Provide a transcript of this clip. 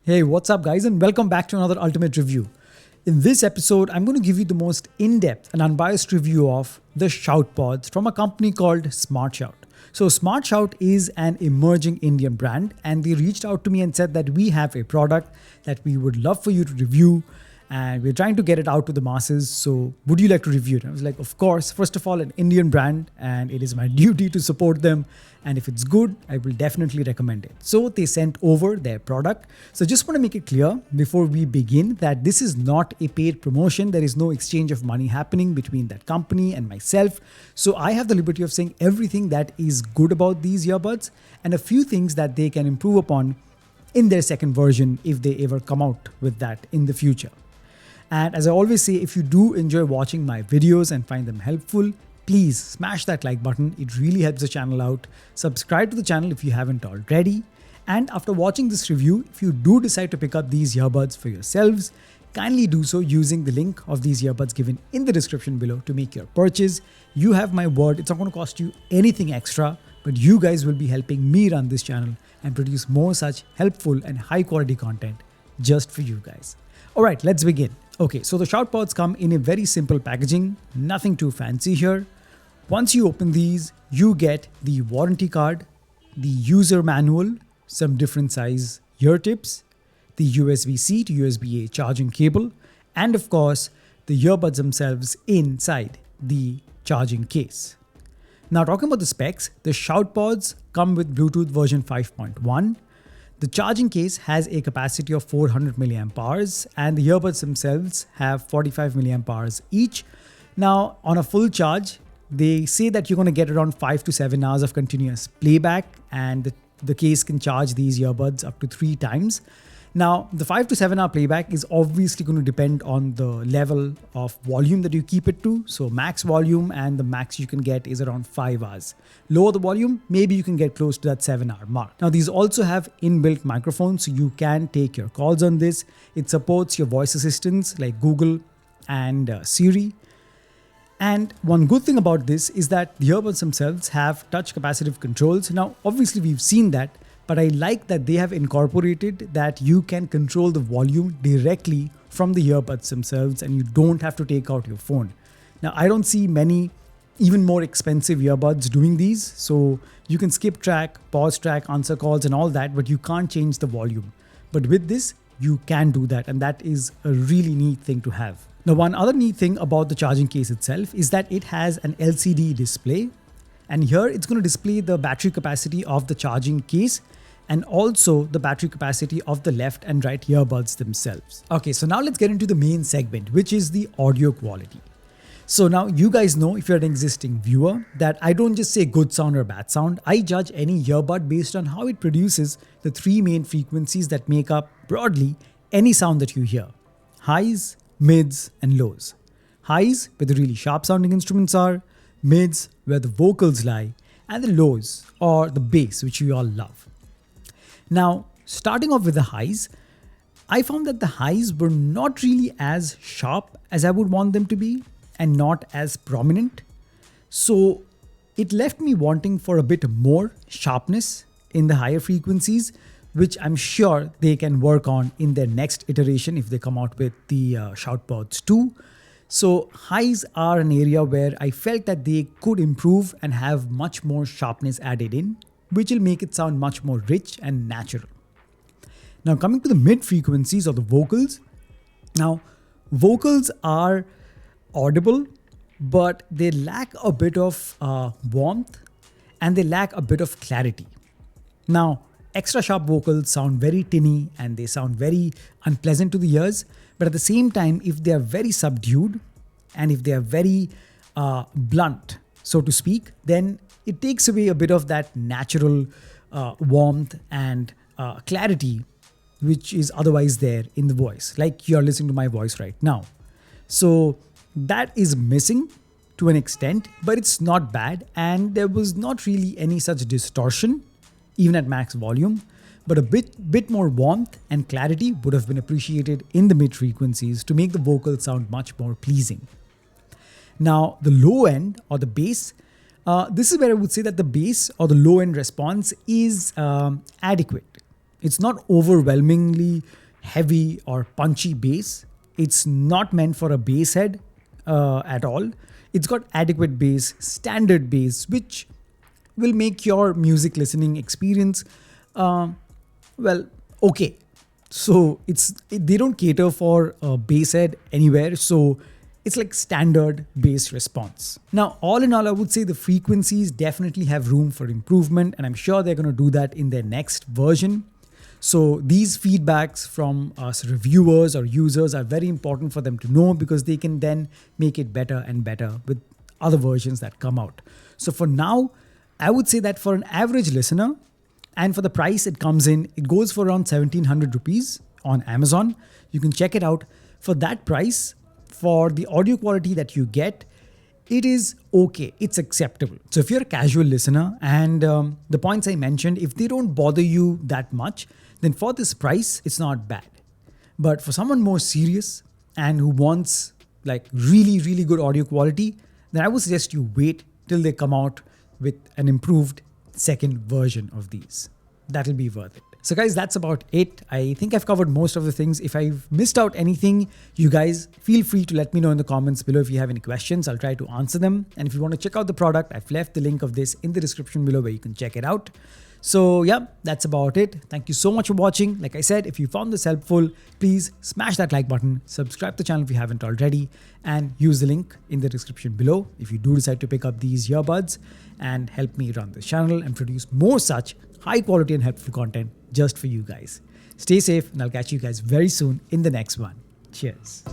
Hey, what's up, guys, and welcome back to another Ultimate Review. In this episode, I'm going to give you the most in-depth and unbiased review of the ShoutPods from a company called Smart Shout. So Smart Shout is an emerging Indian brand, and they reached out to me and said that we have a product that we would love for you to review, and we're trying to get it out to the masses. So would you like to review it? I was like, of course. First of all, an Indian brand, and it is my duty to support them. And if it's good, I will definitely recommend it. So they sent over their product. So just want to make it clear before we begin that this is not a paid promotion. There is no exchange of money happening between that company and myself. So I have the liberty of saying everything that is good about these earbuds and a few things that they can improve upon in their second version if they ever come out with that in the future. And as I always say, if you do enjoy watching my videos and find them helpful, please smash that like button. It really helps the channel out. Subscribe to the channel if you haven't already. And after watching this review, if you do decide to pick up these earbuds for yourselves, kindly do so using the link of these earbuds given in the description below to make your purchase. You have my word, it's not going to cost you anything extra, but you guys will be helping me run this channel and produce more such helpful and high quality content just for you guys. All right, let's begin. Okay, so the ShoutPods come in a very simple packaging, nothing too fancy here. Once you open these, you get the warranty card, the user manual, some different size ear tips, the USB-C to USB-A charging cable, and of course, the earbuds themselves inside the charging case. Now talking about the specs, the ShoutPods come with Bluetooth version 5.1. The charging case has a capacity of 400 milliamp hours, and the earbuds themselves have 45 milliamp hours each. Now on a full charge, they say that you're going to get around 5 to 7 hours of continuous playback, and the case can charge these earbuds up to 3 times. Now, the 5 to 7 hour playback is obviously going to depend on the level of volume that you keep it to. So max volume and the max you can get is around 5 hours. Lower the volume, maybe you can get close to that 7-hour mark. Now, these also have inbuilt microphones, so you can take your calls on this. It supports your voice assistants like Google and Siri. And one good thing about this is that the earbuds themselves have touch capacitive controls. Now, obviously we've seen that, but I like that they have incorporated that you can control the volume directly from the earbuds themselves and you don't have to take out your phone. Now, I don't see many even more expensive earbuds doing these. So you can skip track, pause track, answer calls and all that, but you can't change the volume. But with this, you can do that, and that is a really neat thing to have. Now, one other neat thing about the charging case itself is that it has an LCD display, and here it's going to display the battery capacity of the charging case and also the battery capacity of the left and right earbuds themselves. Okay, so now let's get into the main segment, which is the audio quality. So now you guys know, if you're an existing viewer, that I don't just say good sound or bad sound. I judge any earbud based on how it produces the 3 main frequencies that make up broadly any sound that you hear: highs, mids, and lows. Highs, where the really sharp sounding instruments are, mids, where the vocals lie, and the lows, or the bass, which we all love. Now, starting off with the highs, I found that the highs were not really as sharp as I would want them to be, and not as prominent. So it left me wanting for a bit more sharpness in the higher frequencies, which I'm sure they can work on in their next iteration if they come out with the ShoutPods 2. So highs are an area where I felt that they could improve and have much more sharpness added in, which will make it sound much more rich and natural. Now coming to the mid frequencies or the vocals. Now vocals are audible, but they lack a bit of warmth and they lack a bit of clarity. Now, extra sharp vocals sound very tinny and they sound very unpleasant to the ears, but at the same time, if they are very subdued and if they are very blunt, so to speak, then it takes away a bit of that natural warmth and clarity which is otherwise there in the voice, like you're listening to my voice right now. So that is missing to an extent, but it's not bad, and there was not really any such distortion even at max volume, but a bit more warmth and clarity would have been appreciated in the mid frequencies to make the vocal sound much more pleasing. Now the low end or the bass, this is where I would say that the bass or the low end response is adequate. It's not overwhelmingly heavy or punchy bass. It's not meant for a bass head at all. It's got adequate bass, standard bass, which will make your music listening experience, well, okay. So they don't cater for a bass head anywhere. So it's like standard bass response. Now, all in all, I would say the frequencies definitely have room for improvement, and I'm sure they're going to do that in their next version. So these feedbacks from us reviewers or users are very important for them to know, because they can then make it better and better with other versions that come out. So for now, I would say that for an average listener, and for the price it comes in, it goes for around 1700 rupees on Amazon. You can check it out. For that price, for the audio quality that you get, it is okay. It's acceptable. So if you're a casual listener and the points I mentioned, if they don't bother you that much, then for this price, it's not bad. But for someone more serious and who wants like really, really good audio quality, then I would suggest you wait till they come out with an improved second version of these. That'll be worth it. So guys, that's about it. I think I've covered most of the things. If I've missed out anything, you guys feel free to let me know in the comments below. If you have any questions, I'll try to answer them. And if you want to check out the product, I've left the link of this in the description below where you can check it out. So yeah, that's about it. Thank you so much for watching. Like I said, if you found this helpful, please smash that like button, subscribe to the channel if you haven't already, and use the link in the description below if you do decide to pick up these earbuds and help me run this channel and produce more such high quality and helpful content just for you guys. Stay safe, and I'll catch you guys very soon in the next one. Cheers.